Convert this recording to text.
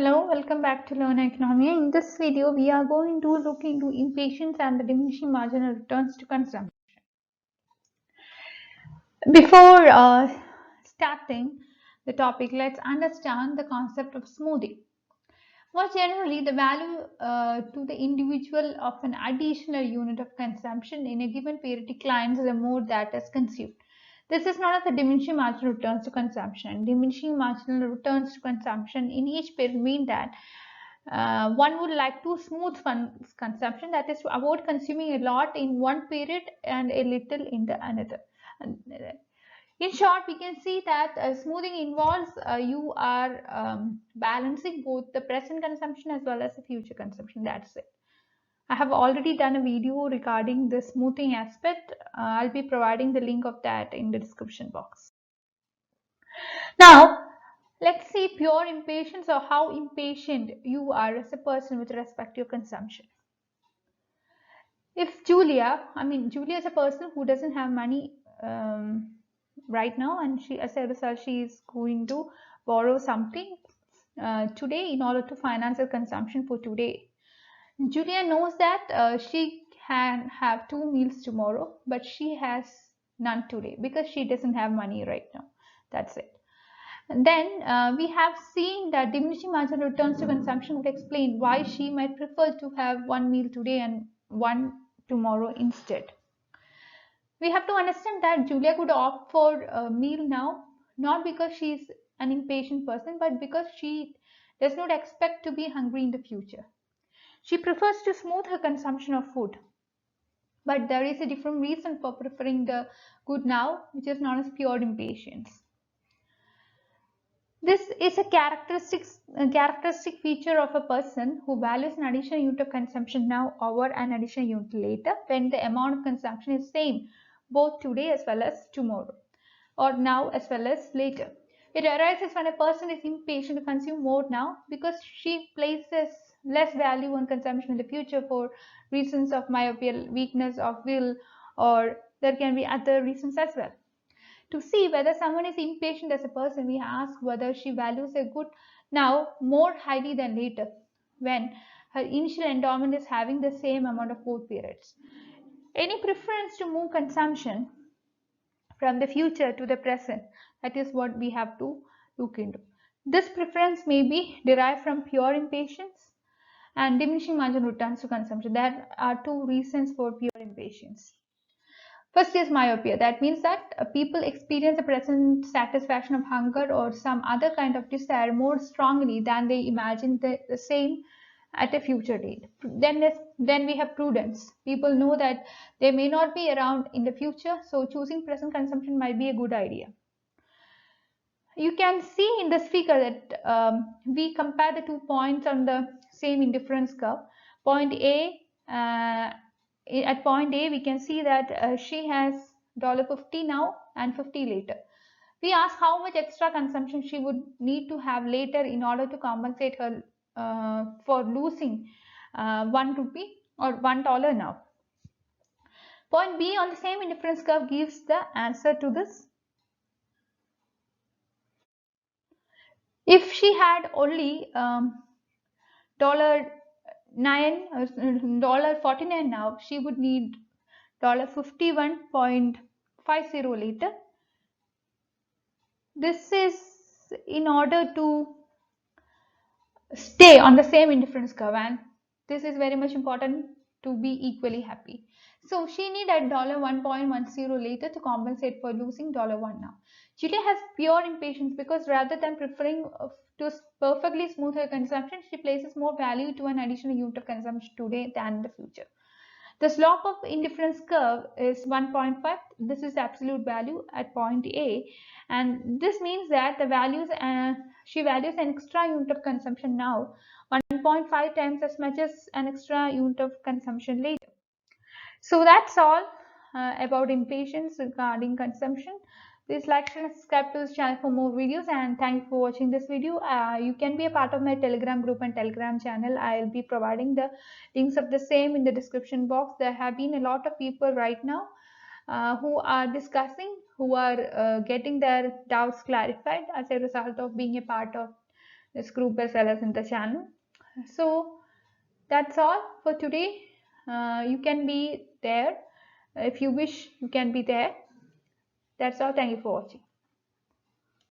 Hello, welcome back to Learn Oikonomia. In this video, we are going to look into impatience and the diminishing marginal returns to consumption. Before starting the topic, let's understand the concept of smoothing. More generally, the value to the individual of an additional unit of consumption in a given period declines the more that is consumed. This is known as the diminishing marginal returns to consumption. Diminishing marginal returns to consumption in each period mean that one would like to smooth funds consumption, that is to avoid consuming a lot in one period and a little in the another. In short, we can see that smoothing involves you are balancing both the present consumption as well as the future consumption. That's it. I have already done a video regarding the smoothing aspect. I'll be providing the link of that in the description box. Now, let's see pure impatience, or how impatient you are as a person with respect to your consumption. If Julia is a person who doesn't have money right now, and as a result, she is going to borrow something today in order to finance her consumption for today. Julia knows that she can have 2 meals tomorrow, but she has none today because she doesn't have money right now. That's it. And then we have seen that diminishing marginal returns to consumption would explain why she might prefer to have 1 meal today and 1 tomorrow instead. We have to understand that Julia could opt for a meal now, not because she is an impatient person, but because she does not expect to be hungry in the future. She prefers to smooth her consumption of food. But there is a different reason for preferring the good now, which is known as pure impatience. This is a characteristic feature of a person who values an additional unit of consumption now over an additional unit later, when the amount of consumption is same both today as well as tomorrow, or now as well as later. It arises when a person is impatient to consume more now because she places less value on consumption in the future for reasons of myopia, weakness of will, or there can be other reasons as well. To see whether someone is impatient as a person, we ask whether she values a good now more highly than later, when her initial endowment is having the same amount of both periods. Any preference to move consumption from the future to the present, that is what we have to look into. This preference may be derived from pure impatience and diminishing marginal returns to consumption. There are two reasons for pure impatience. First is myopia. That means that people experience the present satisfaction of hunger or some other kind of desire more strongly than they imagine the same at a future date. Then we have prudence. People know that they may not be around in the future, so choosing present consumption might be a good idea. You can see in this figure that we compare the 2 points on the same indifference curve. Point A, at point A, we can see that she has $50 now and 50 later. We ask how much extra consumption she would need to have later in order to compensate her for losing 1 rupee or $1 now. Point B on the same indifference curve gives the answer to this. If she had only $49 now, she would need $51.50 later. This is in order to stay on the same indifference curve, and this is very much important to be equally happy. So she needed $1.10 later to compensate for losing $1 now. Julia has pure impatience because rather than preferring to perfectly smooth her consumption, she places more value to an additional unit of consumption today than in the future. The slope of indifference curve is 1.5. This is absolute value at point A, and this means that the values she values an extra unit of consumption now 1.5 times as much as an extra unit of consumption later. So that's all about impatience regarding consumption. Please like and subscribe to this channel for more videos, and thank you for watching this video. You can be a part of my Telegram group and Telegram channel. I'll be providing the links of the same in the description box. There have been a lot of people right now who are getting their doubts clarified as a result of being a part of this group as well as in the channel. So that's all for today. You can be there if you wish. You can be there. That's all. Thank you for watching.